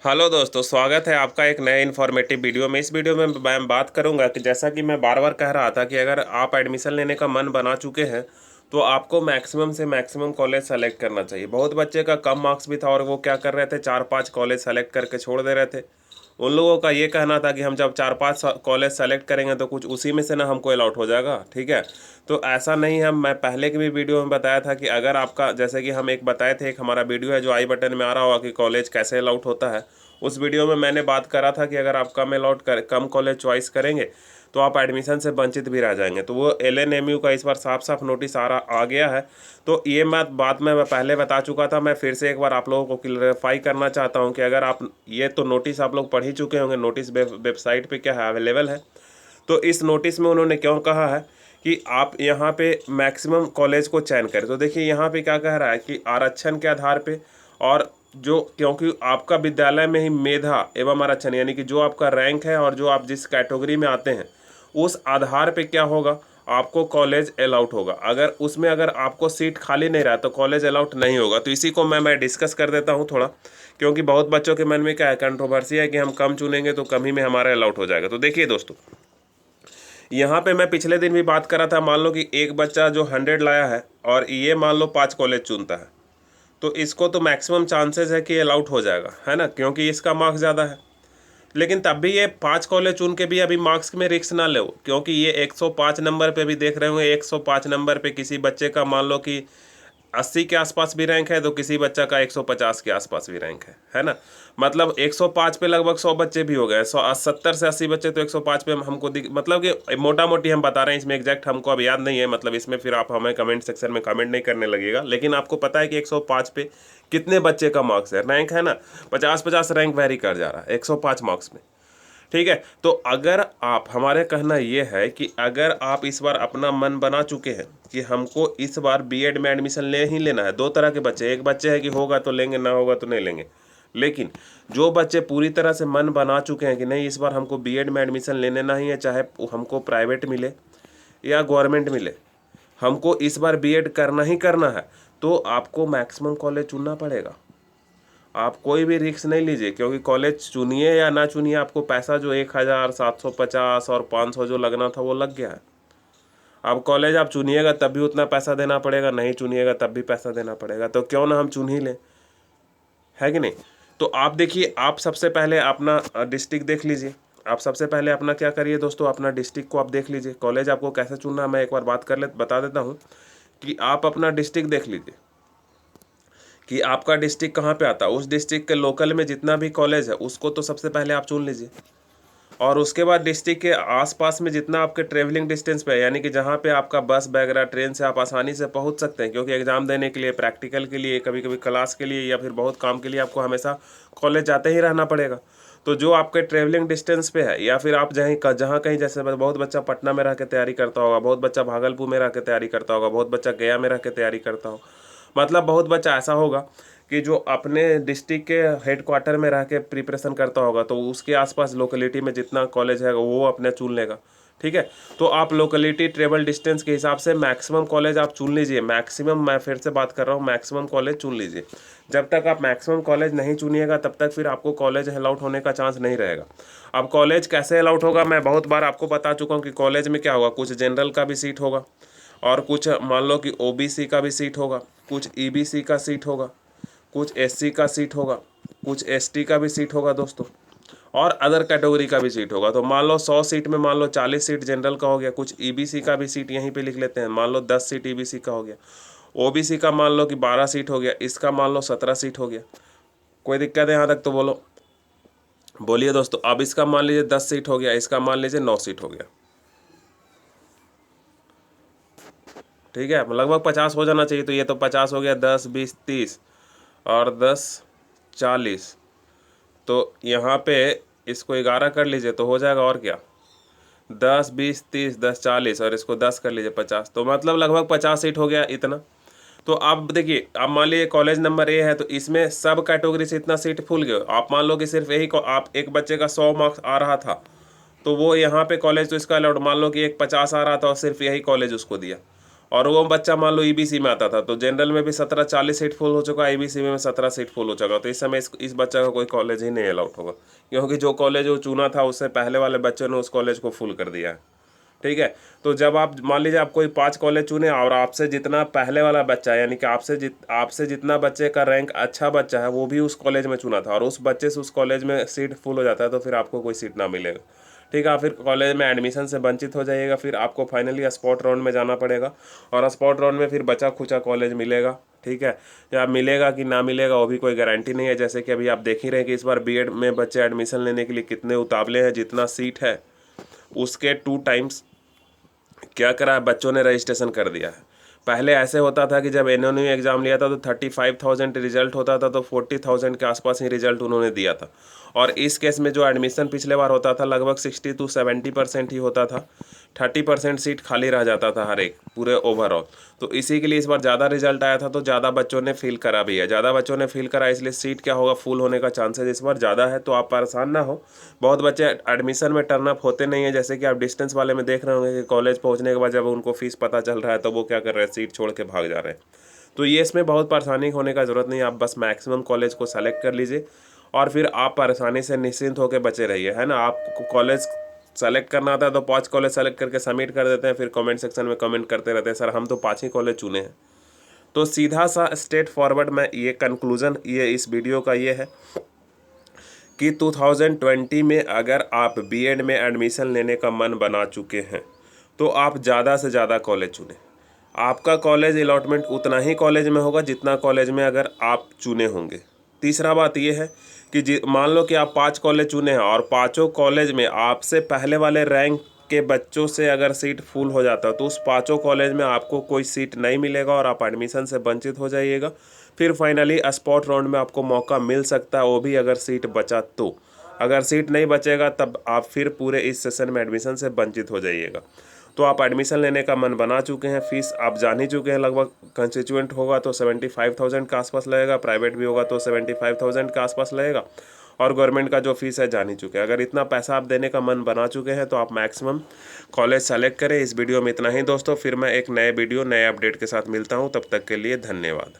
Hello दोस्तों, स्वागत है आपका एक नए इन्फॉर्मेटिव वीडियो में। इस वीडियो में मैं बात करूंगा कि जैसा कि मैं बार बार कह रहा था कि अगर आप एडमिशन लेने का मन बना चुके हैं तो आपको मैक्सिमम से मैक्सिमम कॉलेज सेलेक्ट करना चाहिए। बहुत बच्चे का कम मार्क्स भी था और वो क्या कर रहे थे, 4-5 कॉलेज सेलेक्ट करके छोड़ दे रहे थे। उन लोगों का ये कहना था कि हम जब 4-5 कॉलेज सेलेक्ट करेंगे तो कुछ उसी में से ना हमको अलॉट हो जाएगा। ठीक है, तो ऐसा नहीं है। मैं पहले की भी वीडियो में बताया था कि अगर आपका, जैसे कि हम एक बताए थे, एक हमारा वीडियो है जो आई बटन में आ रहा होगा कि कॉलेज कैसे अलॉट होता है। उस वीडियो में मैंने बात करा था कि अगर आप कम कॉलेज चॉइस करेंगे तो आप एडमिशन से वंचित भी रह जाएंगे। तो वो LNMU का इस बार साफ साफ नोटिस आ गया है। तो ये बात मैं पहले बता चुका था। मैं फिर से एक बार आप लोगों को क्लियरिफाई करना चाहता हूँ कि अगर आप ये तो नोटिस आप लोग पढ़ ही चुके होंगे, नोटिस वेबसाइट पे क्या है, अवेलेबल है। तो इस नोटिस में उन्होंने क्यों कहा है कि आप यहाँ पे मैक्सिमम कॉलेज को चयन करें। तो देखिए यहाँ पे क्या कह रहा है कि आरक्षण के आधार पे, और जो क्योंकि आपका विद्यालय में ही मेधा एवं आरक्षण यानी कि जो आपका रैंक है और जो आप जिस कैटेगरी में आते हैं उस आधार पे क्या होगा, आपको कॉलेज अलाउट होगा। अगर आपको सीट खाली नहीं रहा तो कॉलेज अलाउट नहीं होगा। तो इसी को मैं डिस्कस कर देता हूँ थोड़ा, क्योंकि बहुत बच्चों के मन में क्या है, कंट्रोवर्सी है कि हम कम चुनेंगे तो कम ही में हमारा अलाउट हो जाएगा। तो देखिए दोस्तों, यहाँ पे मैं पिछले दिन भी बात कर रहा था। मान लो कि एक बच्चा जो 100 लाया है और ये मान लो 5 कॉलेज चुनता है, तो इसको तो मैक्सिमम चांसेस है कि अलाउट हो जाएगा, है ना, क्योंकि इसका मार्क्स ज़्यादा है। लेकिन तब भी ये 5 कॉलेज चुन के भी अभी मार्क्स में रिस्क ना लो, क्योंकि ये 105 नंबर पे भी देख रहे होंगे। 105 नंबर पे किसी बच्चे का मान लो कि 80 के आसपास भी रैंक है तो किसी बच्चा का 150 के आसपास भी रैंक है ना। मतलब 105 पे लगभग 100 बच्चे भी हो गए। 70 से 80 बच्चे तो 105 पे हमको मतलब कि मोटा मोटी हम बता रहे हैं, इसमें एग्जैक्ट हमको अब याद नहीं है। मतलब इसमें फिर आप हमें कमेंट सेक्शन में कमेंट नहीं करने लगेगा, लेकिन आपको पता है कि 105 पे कितने बच्चे का मार्क्स है, रैंक है ना। 50-50 रैंक वेरी कर जा रहा है 105 मार्क्स में। ठीक है, तो अगर आप, हमारे कहना ये है कि अगर आप इस बार अपना मन बना चुके हैं कि हमको इस बार बीएड में एडमिशन ले ही लेना है। दो तरह के बच्चे, एक बच्चे है कि होगा तो लेंगे, ना होगा तो नहीं लेंगे। लेकिन जो बच्चे पूरी तरह से मन बना चुके हैं कि नहीं, इस बार हमको बीएड में एडमिशन ले लेना ही है, चाहे हमको प्राइवेट मिले या गवर्नमेंट मिले, हमको इस बार बीएड करना ही करना है, तो आपको मैक्सिमम कॉलेज चुनना पड़ेगा। आप कोई भी रिस्क नहीं लीजिए, क्योंकि कॉलेज चुनिए या ना चुनिए, आपको पैसा जो 1750 और 500 जो लगना था वो लग गया है। अब कॉलेज आप चुनिएगा तब भी उतना पैसा देना पड़ेगा, नहीं चुनिएगा तब भी पैसा देना पड़ेगा। तो क्यों ना हम चुन ही लें, है कि नहीं। तो आप देखिए, आप सबसे पहले अपना डिस्ट्रिक्ट देख लीजिए। आप सबसे पहले अपना क्या करिए दोस्तों, अपना डिस्ट्रिक्ट को आप देख लीजिए। कॉलेज आपको कैसे चुनना है मैं एक बार बता देता हूँ कि आप अपना डिस्ट्रिक्ट देख लीजिए कि आपका डिस्ट्रिक्ट कहाँ पे आता है। उस डिस्ट्रिक्ट के लोकल में जितना भी कॉलेज है उसको तो सबसे पहले आप चुन लीजिए, और उसके बाद डिस्ट्रिक्ट के आसपास में जितना आपके ट्रेवलिंग डिस्टेंस पे है, यानी कि जहाँ पे आपका बस वगैरह ट्रेन से आप आसानी से पहुँच सकते हैं, क्योंकि एग्ज़ाम देने के लिए, प्रैक्टिकल के लिए, कभी कभी क्लास के लिए या फिर बहुत काम के लिए आपको हमेशा कॉलेज जाते ही रहना पड़ेगा। तो जो आपके ट्रेवलिंग डिस्टेंस पे है, या फिर आप जहाँ कहीं, जैसे बहुत बच्चा पटना में रह के तैयारी करता होगा, बहुत बच्चा भागलपुर में रह के तैयारी करता होगा, बहुत बच्चा गया में रह के तैयारी करता हो, मतलब बहुत बच्चा ऐसा होगा कि जो अपने डिस्ट्रिक्ट के हेडक्वार्टर में रह के प्रिपरेशन करता होगा, तो उसके आसपास लोकेलिटी में जितना कॉलेज है वो अपने चुन लेगा। ठीक है, तो आप लोकेलिटी ट्रेवल डिस्टेंस के हिसाब से मैक्सिमम कॉलेज आप चुन लीजिए। मैक्सिमम, मैं फिर से बात कर रहा हूँ, मैक्सिमम कॉलेज चुन लीजिए। जब तक आप मैक्सिमम कॉलेज नहीं चुनिएगा तब तक फिर आपको कॉलेज अलाउट होने का चांस नहीं रहेगा। अब कॉलेज कैसे अलाउट होगा, मैं बहुत बार आपको बता चुका हूँ कि कॉलेज में क्या होगा, कुछ जनरल का भी सीट होगा, और कुछ मान लो कि OBC का भी सीट होगा, कुछ EBC का सीट होगा, कुछ SC का सीट होगा, कुछ ST का भी सीट होगा दोस्तों, और अदर कैटेगरी का भी सीट होगा। तो मान लो 100 सीट में मान लो 40 सीट जनरल का हो गया, कुछ EBC का भी सीट यहीं पे लिख लेते हैं, मान लो 10 सीट EBC का हो गया, OBC का मान लो कि 12 सीट हो गया, इसका मान लो 17 सीट हो गया। कोई दिक्कत है यहाँ तक तो बोलो, बोलिए दोस्तों। अब इसका मान लीजिए 10 सीट हो गया, इसका मान लीजिए 9 सीट हो गया। ठीक है, लगभग 50 हो जाना चाहिए। तो ये तो 50 हो गया, 10 20 30 और 10 40, तो यहाँ पे इसको 11 कर लीजिए तो हो जाएगा, और क्या, 10 20 30 10 40, और इसको 10 कर लीजिए 50, तो मतलब लगभग 50 सीट हो गया इतना। तो आप देखिए, अब मान लीजिए कॉलेज नंबर A है, तो इसमें सब कैटेगरी से इतना सीट फुल गए। आप मान लो कि सिर्फ यही आप एक बच्चे का 100 मार्क्स आ रहा था, तो वो यहाँ पे कॉलेज तो इसका अलाउड, मान लो कि एक 50 आ रहा था और सिर्फ यही कॉलेज उसको दिया, और वो बच्चा मान लो ईबीसी में आता था, तो जनरल में भी 17-40 सीट फुल हो चुका, ईबीसी में 17 सीट फुल हो चुका, तो इस समय इस बच्चा का कोई कॉलेज ही नहीं अलाउड होगा, क्योंकि जो कॉलेज वो चुना था उससे पहले वाले बच्चों ने उस कॉलेज को फुल कर दिया है। ठीक है, तो जब आप मान लीजिए आप कोई 5 कॉलेज चुने और आपसे जितना पहले वाला बच्चा, यानी कि आपसे जितना बच्चे का रैंक अच्छा बच्चा है वो भी उस कॉलेज में चुना था और उस बच्चे से उस कॉलेज में सीट फुल हो जाता है, तो फिर आपको कोई सीट ना मिलेगा। ठीक है, फिर कॉलेज में एडमिशन से वंचित हो जाइएगा, फिर आपको फाइनली स्पॉट राउंड में जाना पड़ेगा और स्पॉट राउंड में फिर बचा खुचा कॉलेज मिलेगा। ठीक है, या मिलेगा कि ना मिलेगा वो भी कोई गारंटी नहीं है। जैसे कि अभी आप देख ही रहे हैं कि इस बार बीएड में बच्चे एडमिशन लेने के लिए कितने उतावले हैं, जितना सीट है उसके 2 टाइम्स क्या करा है, बच्चों ने रजिस्ट्रेशन कर दिया है। पहले ऐसे होता था कि जब इन्होंने एग्ज़ाम लिया था तो 35,000 रिजल्ट होता था, तो 40,000 के आसपास ही रिजल्ट उन्होंने दिया था। और इस केस में जो एडमिशन पिछले बार होता था लगभग 60 to 70% ही होता था, 30% सीट खाली रह जाता था हर एक पूरे ओवरऑल। तो इसी के लिए इस बार ज़्यादा रिजल्ट आया था, तो ज़्यादा बच्चों ने फिल करा भी है, ज़्यादा बच्चों ने फिल करा, इसलिए सीट क्या होगा, फुल होने का चांसेस इस बार ज़्यादा है। तो आप परेशान ना हो, बहुत बच्चे एडमिशन में टर्न अप होते नहीं है। जैसे कि आप डिस्टेंस वाले में देख रहे होंगे कि कॉलेज पहुंचने के बाद जब उनको फीस पता चल रहा है तो वो क्या कर रहे हैं, सीट छोड़ के भाग जा रहे हैं। तो ये इसमें बहुत परेशानी होने का ज़रूरत नहीं है, आप बस मैक्सिमम कॉलेज को सेलेक्ट कर लीजिए और फिर आप परेशानी से निश्चिंत होकर बचे रहिए, है ना। आपको कॉलेज सेलेक्ट करना था तो 5 कॉलेज सेलेक्ट करके सबमिट कर देते हैं, फिर कमेंट सेक्शन में कमेंट करते रहते हैं सर हम तो 5 ही कॉलेज चुने हैं। तो सीधा सा स्ट्रेट फॉरवर्ड में ये कंक्लूज़न ये इस वीडियो का ये है कि 2020 में अगर आप बीएड में एडमिशन लेने का मन बना चुके हैं तो आप ज़्यादा से ज़्यादा कॉलेज चुनें। आपका कॉलेज अलॉटमेंट उतना ही कॉलेज में होगा जितना कॉलेज में अगर आप चुने होंगे। तीसरा बात यह है कि मान लो कि आप 5 कॉलेज चुने हैं और 5 कॉलेज में आपसे पहले वाले रैंक के बच्चों से अगर सीट फुल हो जाता है तो उस 5 कॉलेज में आपको कोई सीट नहीं मिलेगा और आप एडमिशन से वंचित हो जाइएगा। फिर फाइनली स्पॉट राउंड में आपको मौका मिल सकता है, वो भी अगर सीट बचा तो। अगर सीट नहीं बचेगा तब आप फिर पूरे इस सेशन में एडमिशन से वंचित हो जाइएगा। तो आप एडमिशन लेने का मन बना चुके हैं, फीस आप जान ही चुके हैं, लगभग कंस्टिट्यूएंट होगा तो 75,000 के आसपास लगेगा, प्राइवेट भी होगा तो 75,000 के आसपास लगेगा और गवर्नमेंट का जो फीस है जान ही चुके हैं। अगर इतना पैसा आप देने का मन बना चुके हैं तो आप मैक्सिमम कॉलेज सेलेक्ट करें। इस वीडियो में इतना ही दोस्तों, फिर मैं एक नए वीडियो नए अपडेट के साथ मिलता हूँ, तब तक के लिए धन्यवाद।